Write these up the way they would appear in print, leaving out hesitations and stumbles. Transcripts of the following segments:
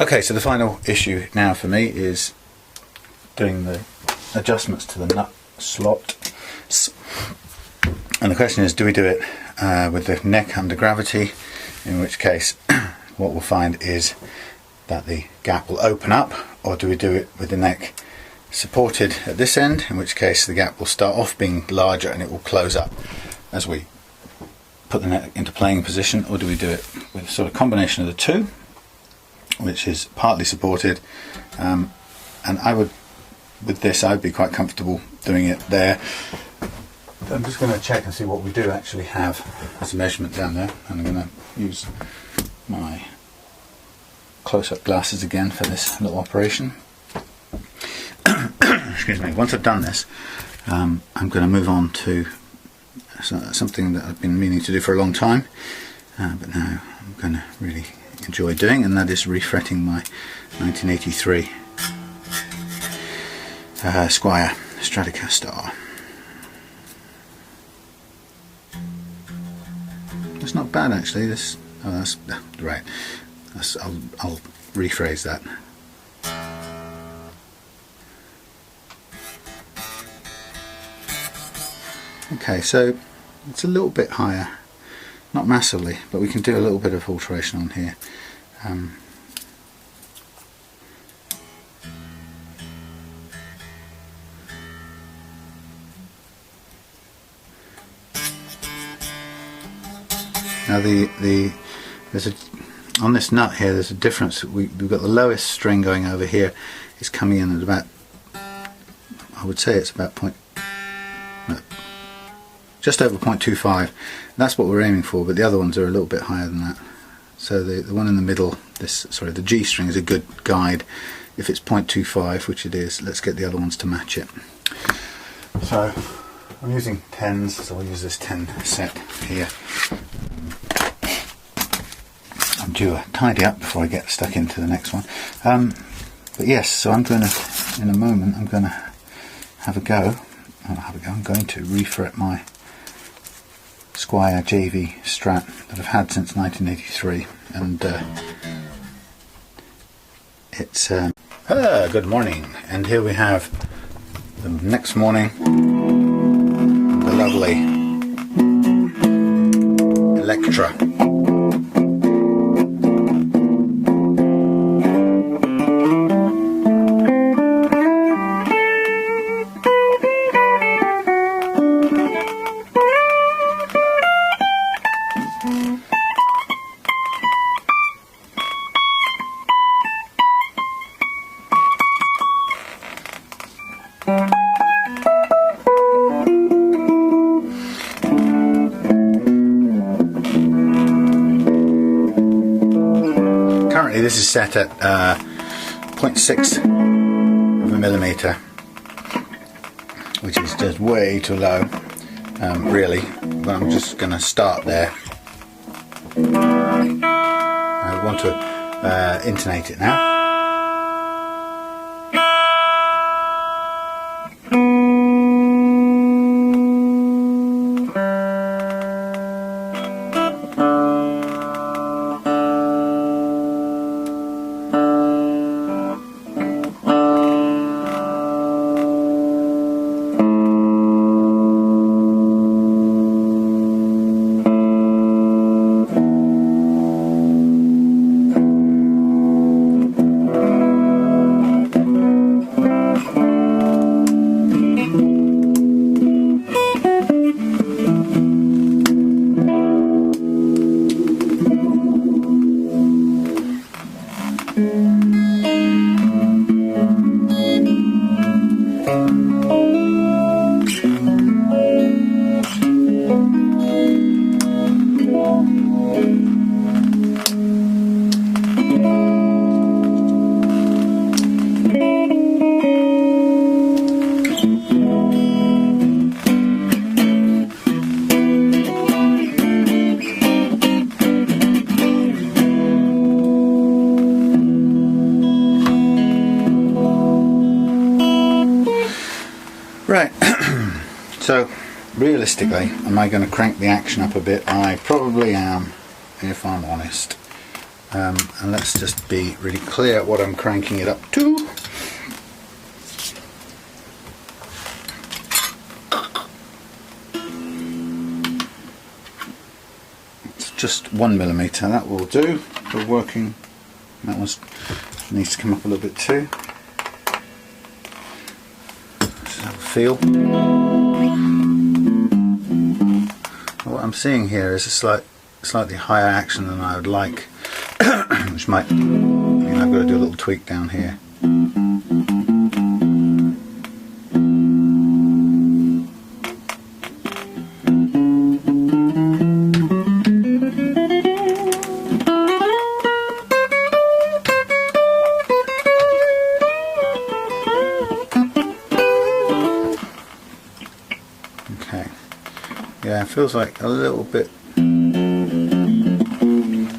Okay, so the final issue now for me is doing the adjustments to the nut slot. And the question is, do we do it with the neck under gravity, in which case what we'll find is that the gap will open up, or do we do it with the neck supported at this end, in which case the gap will start off being larger and it will close up as we put the neck into playing position, or do we do it with a sort of combination of the two, which is partly supported, and I would, with this, I would be quite comfortable doing it there. I'm just going to check and see what we do actually have as a measurement down there, and I'm going to use my close-up glasses again for this little operation. Excuse me. Once I've done this, I'm going to move on to something that I've been meaning to do for a long time, but now I'm going to really enjoy doing, and that is refretting my 1983 Squier Stratocaster. It's not bad actually. This, oh, that's right. I'll rephrase that. Okay, so it's a little bit higher, not massively, but we can do a little bit of alteration on here. Now there's on this nut here, there's a difference. We've got the lowest string going over here. It's coming in at about, I would say it's about just over 0.25. That's what we're aiming for, but the other ones are a little bit higher than that. So the one in the middle, the G string, is a good guide. If it's 0.25, which it is, let's get the other ones to match it. So I'm using 10s, so I'll use this 10 set here. I'm due a tidy up before I get stuck into the next one. But yes, so I'm going to, in a moment, I'm going to have a go. I'm going to refret my Squier JV Strat that I've had since 1983, and it's good morning, and here we have the next morning, the lovely Electra. Currently this is set at 0.6 of a millimetre, which is just way too low, really, but I'm just going to start there. I want to intonate it now. Right, so realistically, am I going to crank the action up a bit? I probably am, if I'm honest. And let's just be really clear what I'm cranking it up to. It's just 1mm, that will do for working. That one needs to come up a little bit too. Just have a feel. What I'm seeing here is a slightly higher action than I would like, which might mean I've got to do a little tweak down here. Okay, yeah, it feels like a little bit,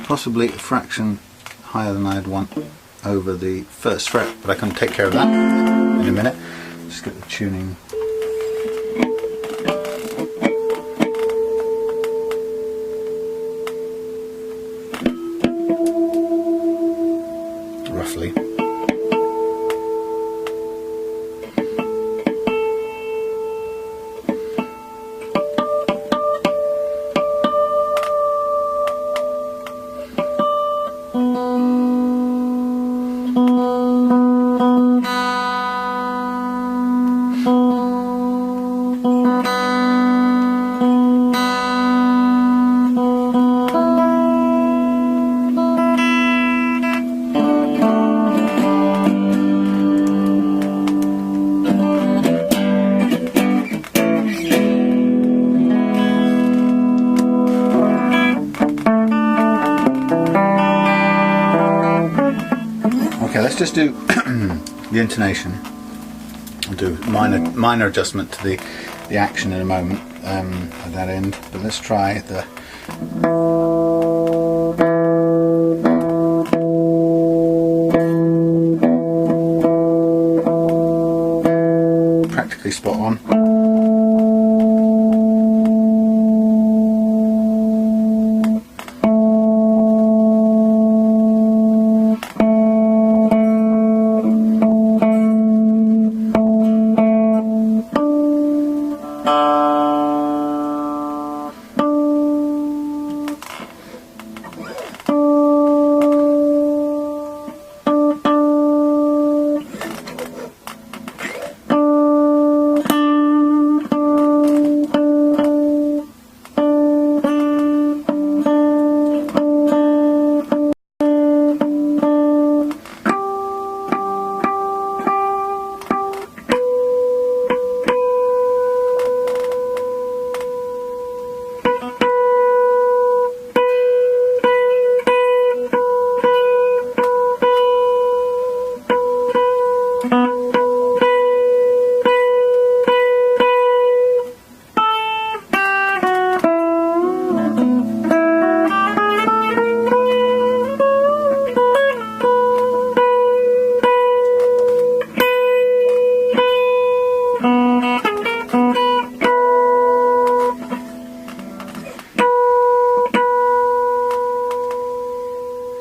possibly a fraction higher than I'd want over the first fret, but I can take care of that in a minute. Just get the tuning. Roughly. Okay, let's just do the intonation. I'll do minor adjustment to the action in a moment at that end, but let's try the practically spot on.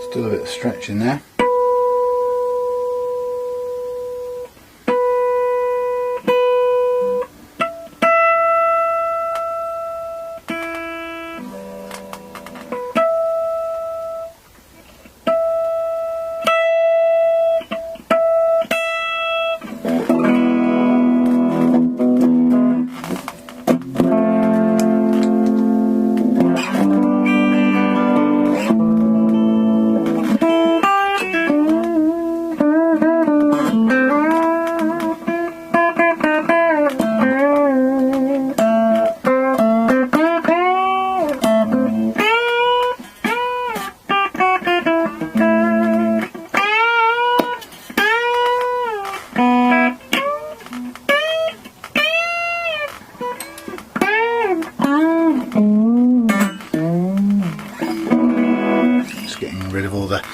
Still a bit of stretch in there. Rid of all the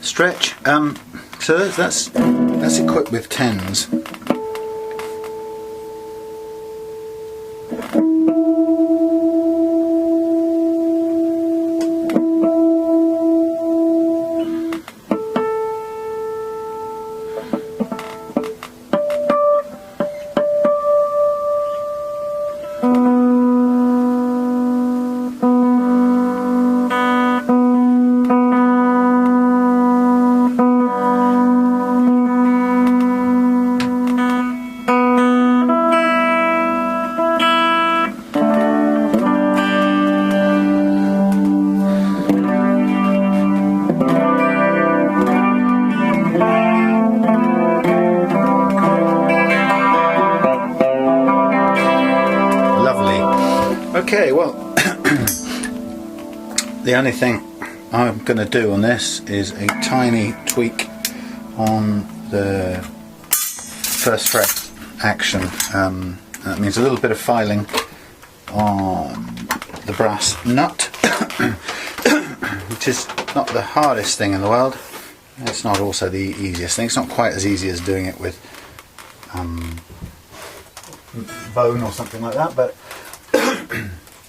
stretch. So that's equipped with 10s. Okay, well, the only thing I'm going to do on this is a tiny tweak on the first fret action. That means a little bit of filing on the brass nut, which is not the hardest thing in the world. It's not also the easiest thing. It's not quite as easy as doing it with bone or something like that, but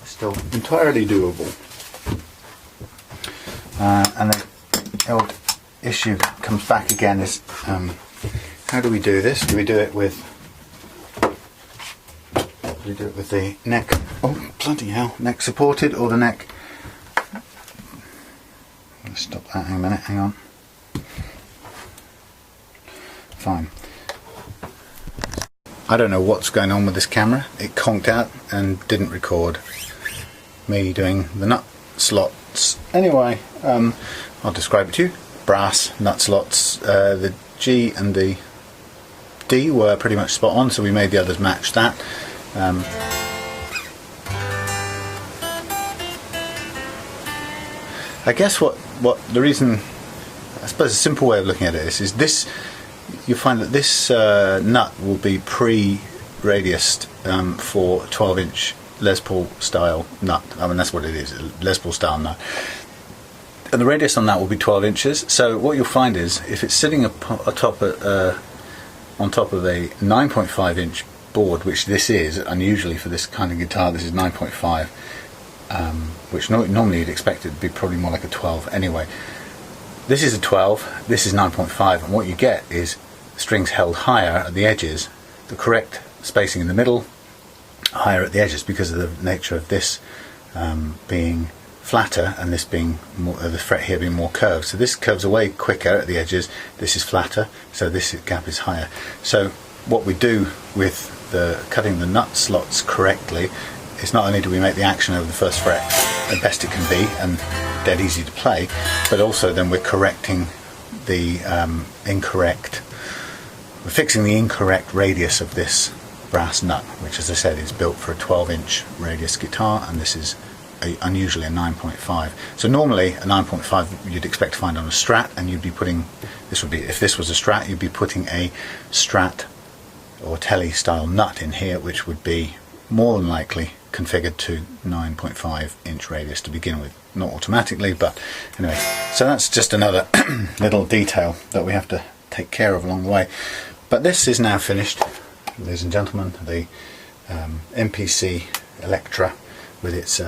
still entirely doable. And the old issue comes back again is how do we do this? Do we do it with the neck, oh bloody hell, neck supported, or the neck, let's stop that in a minute, hang on, fine. I don't know what's going on with this camera. It conked out and didn't record me doing the nut slots. Anyway, I'll describe it to you. Brass nut slots. The G and the D were pretty much spot on, so we made the others match that. I guess what the reason, I suppose a simple way of looking at it is this. You find that this nut will be pre-radiused for 12-inch Les Paul style nut. I mean, that's what it is, a Les Paul style nut. And the radius on that will be 12 inches. So what you'll find is, if it's sitting on top of a 9.5 inch board, which this is, unusually for this kind of guitar, this is 9.5, which normally you'd expect it to be probably more like a 12 anyway. This is a 12, this is 9.5, and what you get is strings held higher at the edges, the correct spacing in the middle, higher at the edges, because of the nature of this being flatter and this being more, the fret here being more curved. So this curves away quicker at the edges, this is flatter, so this gap is higher. So what we do with the cutting the nut slots correctly is not only do we make the action over the first fret the best it can be and dead easy to play, but also then we're correcting the we're fixing the incorrect radius of this brass nut, which, as I said, is built for a 12-inch radius guitar, and this is unusually a 9.5. So normally a 9.5 you'd expect to find on a Strat, and you'd be putting, this would be, if this was a Strat, you'd be putting a Strat or Tele style nut in here, which would be more than likely configured to 9.5 inch radius to begin with. Not automatically, but anyway. So that's just another little detail that we have to take care of along the way. But this is now finished, ladies and gentlemen. The MPC Electra with its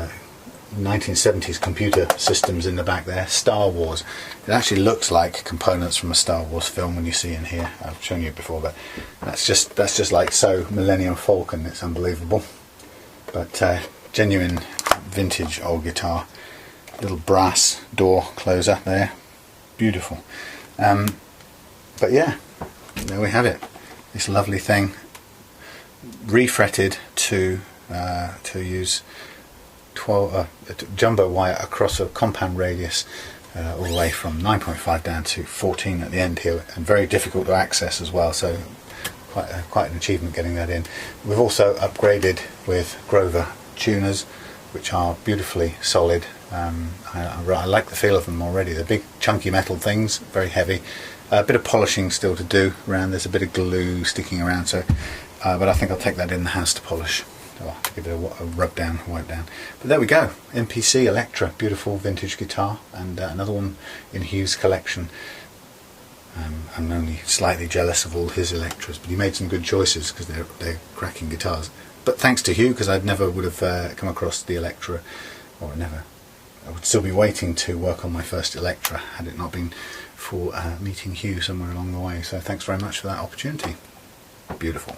1970s computer systems in the back there, Star Wars. It actually looks like components from a Star Wars film when you see in here. I've shown you before, but that's just like so Millennium Falcon. It's unbelievable. But genuine vintage old guitar. Little brass door closer there, beautiful. But yeah, there we have it. This lovely thing, refretted to use 12 jumbo wire across a compound radius, all the way from 9.5 down to 14 at the end here, and very difficult to access as well. So quite an achievement getting that in. We've also upgraded with Grover tuners, which are beautifully solid. I like the feel of them already. They're big chunky metal things, very heavy. A bit of polishing still to do around. There's a bit of glue sticking around, so but I think I'll take that in the house to polish. Oh, give it a rub down, wipe down. But there we go, MPC Electra, beautiful vintage guitar, and another one in Hugh's collection. I'm only slightly jealous of all his Electras, but he made some good choices because they're cracking guitars. But thanks to Hugh, because I never would have come across the Electra, or I would still be waiting to work on my first Electra had it not been for meeting Hugh somewhere along the way. So thanks very much for that opportunity. Beautiful.